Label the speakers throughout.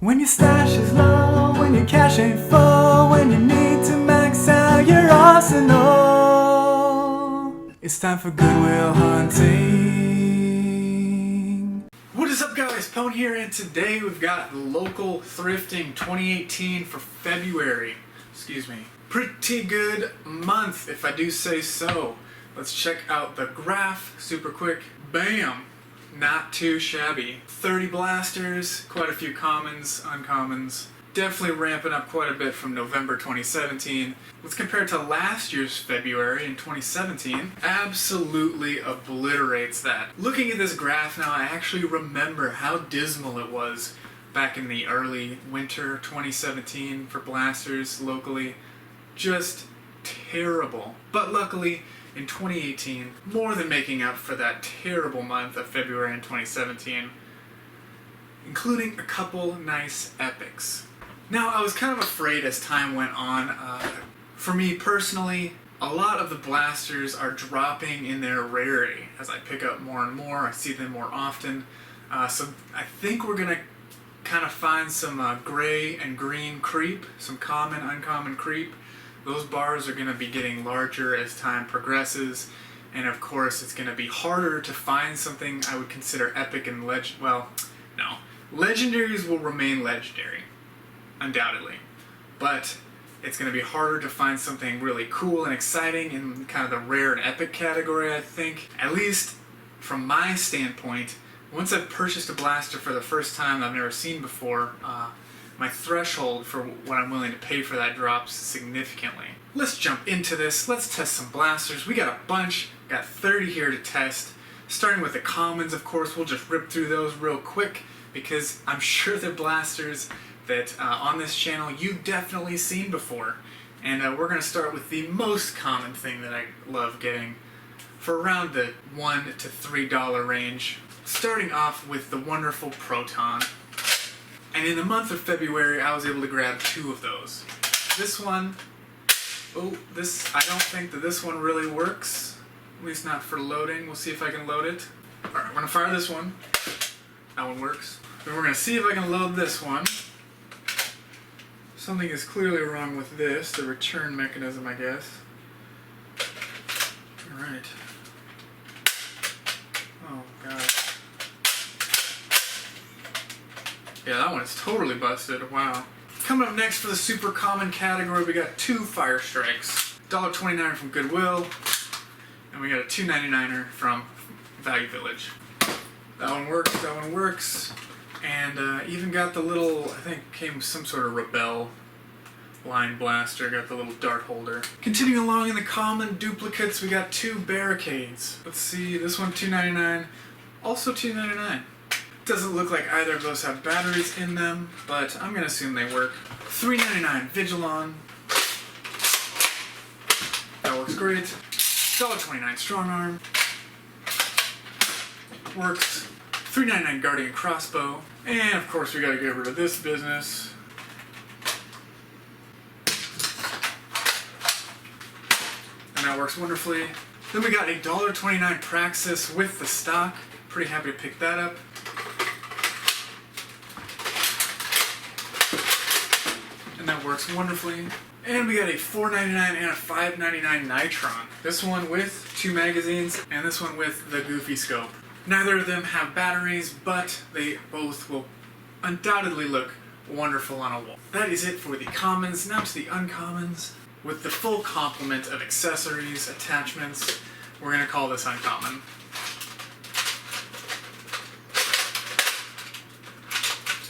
Speaker 1: When your stash is low, when your cash ain't full, when you need to max out your arsenal, it's time for Goodwill hunting. What is up, guys? Pone here, and today we've got local thrifting 2018 for February. Excuse me. Pretty good month, if I do say so. Let's check out the graph super quick. Bam! Not too shabby. 30 blasters, quite a few commons, uncommons. Definitely ramping up quite a bit from November 2017. Let's compare it to last year's February in 2017. Absolutely obliterates that. Looking at this graph now, I actually remember how dismal it was back in the early winter 2017 for blasters locally. Just terrible. But luckily, in 2018, more than making up for that terrible month of February in 2017, including a couple nice epics. Now, I was kind of afraid as time went on. For me personally, a lot of the blasters are dropping in their rarity. As I pick up more and more, I see them more often. So I think we're gonna kind of find some gray and green creep, some common, uncommon creep. Those bars are going to be getting larger as time progresses, and of course it's going to be harder to find something I would consider epic and legendaries will remain legendary, undoubtedly, but it's going to be harder to find something really cool and exciting in kind of the rare and epic category, I think. At least from my standpoint, once I've purchased a blaster for the first time that I've never seen before, my threshold for what I'm willing to pay for that drops significantly. Let's jump into this. Let's test some blasters. We got a bunch. Got 30 here to test. Starting with the commons, of course. We'll just rip through those real quick because I'm sure they're blasters that on this channel you've definitely seen before. And we're going to start with the most common thing that I love getting for around the $1 to $3 range. Starting off with the wonderful Proton. And in the month of February, I was able to grab 2 of those. This one, I don't think that this one really works. At least not for loading. We'll see if I can load it. Alright, we're gonna fire this one. That one works. Then we're gonna see if I can load this one. Something is clearly wrong with this, the return mechanism, I guess. Alright. Oh, God. Yeah, that one is totally busted. Wow. Coming up next for the super common category, we got 2 Fire Strikes. $1.29 from Goodwill, and we got a $2.99 from Value Village. That one works, and even got the little, I think came some sort of Rebel line blaster, got the little dart holder. Continuing along in the common duplicates, we got 2 Barricades. Let's see, this one $2.99, also $2.99. Doesn't look like either of those have batteries in them, but I'm gonna assume they work. $3.99 Vigilon. That works great. $1.29 Strong Arm. Works. $3.99 Guardian Crossbow. And of course we gotta get rid of this business. And that works wonderfully. Then we got a $1.29 Praxis with the stock. Pretty happy to pick that up. And that works wonderfully. And we got a $4.99 and a $5.99 Nitron. This one with 2 magazines, and this one with the goofy scope. Neither of them have batteries, but they both will undoubtedly look wonderful on a wall. That is it for the commons. Now to the uncommons. With the full complement of accessories, attachments, we're going to call this uncommon.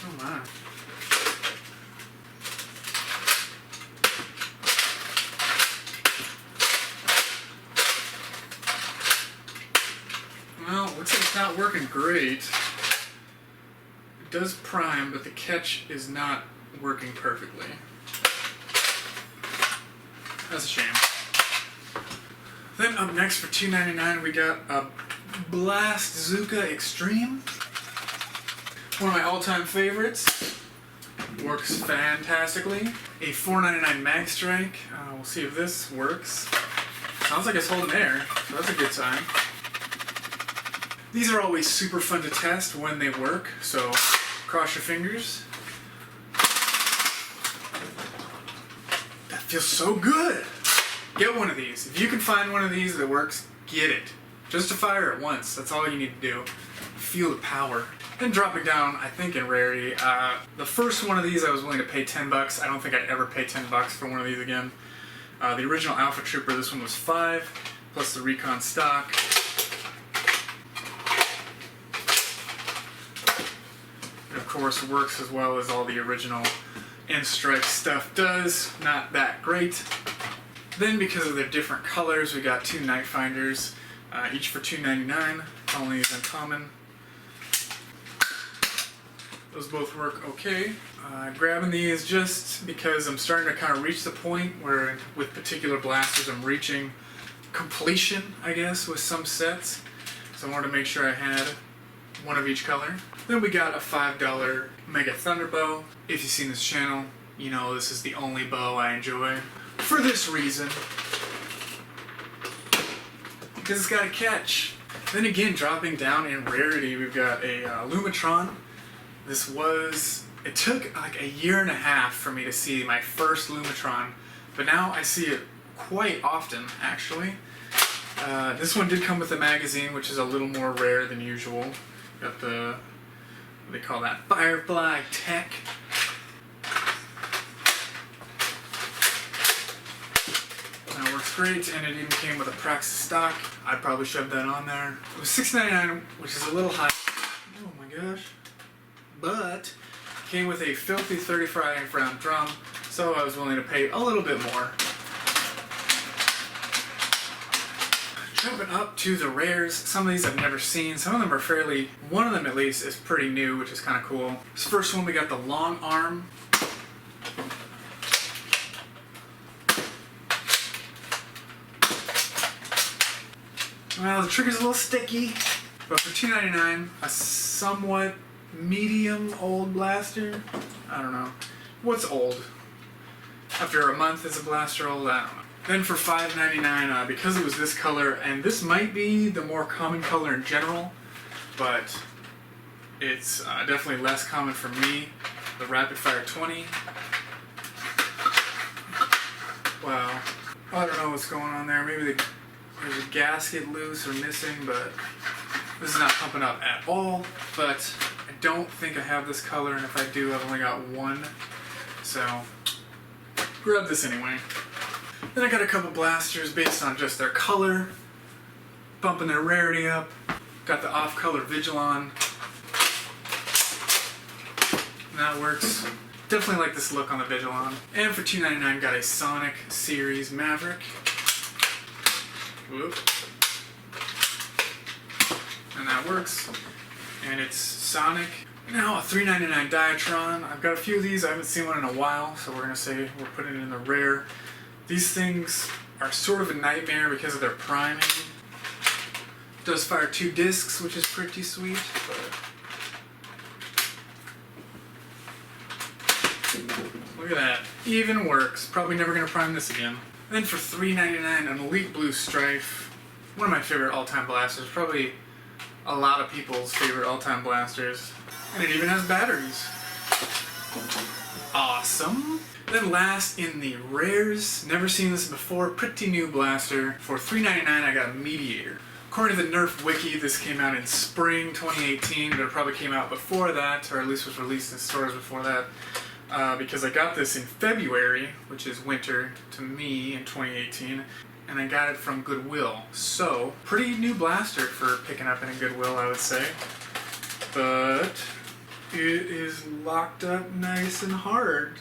Speaker 1: Oh my. Well, looks like it's not working great. It does prime, but the catch is not working perfectly. That's a shame. Then up next for $2.99 we got a Blastzuka Extreme. One of my all-time favorites. Works fantastically. A $4.99 Mag Strike. We'll see if this works. Sounds like it's holding air, so that's a good sign. These are always super fun to test when they work, so cross your fingers. feels so good. Get one of these. If you can find one of these that works, get it. Just to fire it once. That's all you need to do. Feel the power. Then dropping down, I think in rarity, the first one of these I was willing to pay $10. I don't think I'd ever pay $10 for one of these again. The original Alpha Trooper, this one was $5, plus the Recon stock. It of course works as well as all the original N-Strike stuff does. Not that great. Then because of their different colors, we got 2 Night Finders, each for $2.99. Only is uncommon. Those both work okay. Grabbing these just because I'm starting to kind of reach the point where with particular blasters I'm reaching completion, I guess, with some sets. So I wanted to make sure I had one of each color. Then we got a $5 Mega Thunder Bow. If you've seen this channel, you know this is the only bow I enjoy. For this reason. Because it's got a catch. Then again, dropping down in rarity, we've got a Lumatron. It took like a year and a half for me to see my first Lumatron, but now I see it quite often, actually. This one did come with a magazine, which is a little more rare than usual. Got the, what do they call that, Firefly Tech. That works great, and it even came with a Praxis stock. I'd probably shove that on there. It was $6.99, which is a little high. Oh my gosh. But came with a filthy 35 round drum, so I was willing to pay a little bit more. Jumping up to the rares, some of these I've never seen, some of them are fairly, one of them at least is pretty new, which is kind of cool. This first one we got the long arm. Well, the trigger's a little sticky, but for $2.99, a somewhat medium old blaster. I don't know. What's old? After a month is a blaster old? I don't know. Then for $5.99, because it was this color, and this might be the more common color in general, but it's definitely less common for me, the Rapid Fire 20. Wow. I don't know what's going on there. Maybe there's a gasket loose or missing, but this is not pumping up at all. But I don't think I have this color, and if I do, I've only got one. So, grab this anyway. Then I got a couple blasters based on just their color, bumping their rarity up. Got the off-color Vigilon. And that works. Definitely like this look on the Vigilon. And for $2.99, got a Sonic Series Maverick. Whoop. And that works. And it's Sonic. Now a $3.99 Diatron. I've got a few of these. I haven't seen one in a while, so we're gonna say we're putting it in the rare. These things are sort of a nightmare because of their priming. It does fire 2 discs, which is pretty sweet. But look at that. Even works. Probably never gonna prime this again. Then for $3.99, an Elite Blue Strife. One of my favorite all-time blasters. Probably a lot of people's favorite all-time blasters. And it even has batteries. Awesome. Then last in the rares, never seen this before, pretty new blaster. For $3.99 I got a Mediator. According to the Nerf Wiki, this came out in spring 2018, but it probably came out before that, or at least was released in stores before that. Because I got this in February, which is winter to me in 2018, and I got it from Goodwill. So, pretty new blaster for picking up in a Goodwill, I would say. But it is locked up nice and hard.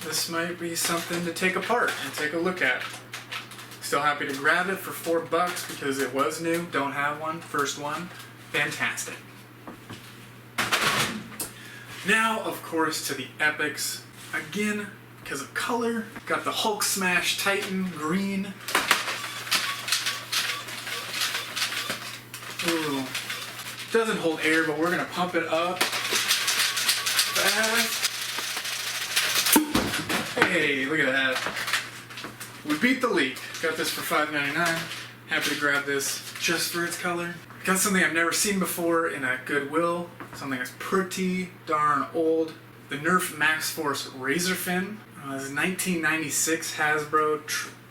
Speaker 1: This might be something to take apart and take a look at. Still happy to grab it for $4 because it was new. Don't have one. First one. Fantastic. Now, of course, to the epics. Again, because of color. Got the Hulk Smash Titan green. Ooh. Doesn't hold air, but we're gonna pump it up fast. Hey, look at that. We beat the leak. Got this for $5.99. Happy to grab this just for its color. Got something I've never seen before in a Goodwill. Something that's pretty darn old. the Nerf Max Force Razor Fin. This is 1996 Hasbro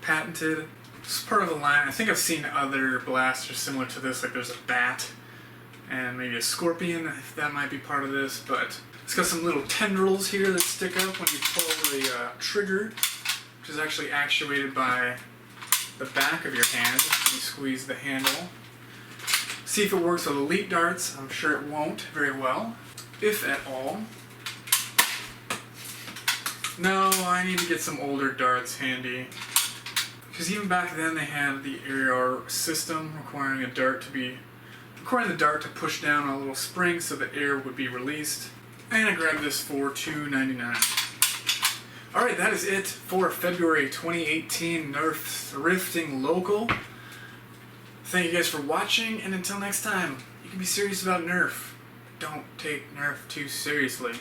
Speaker 1: patented. It's part of a line. I think I've seen other blasters similar to this, like there's a bat and maybe a scorpion, if that might be part of this, but it's got some little tendrils here that stick up when you pull the trigger, which is actually actuated by the back of your hand. You squeeze the handle. See if it works with elite darts. I'm sure it won't very well, if at all. No, I need to get some older darts handy. Because even back then they had the AR system requiring the dart to push down on a little spring so the air would be released. And I grabbed this for $2.99. Alright, that is it for February 2018 Nerf Thrifting Local. Thank you guys for watching, and until next time, you can be serious about Nerf. Don't take Nerf too seriously.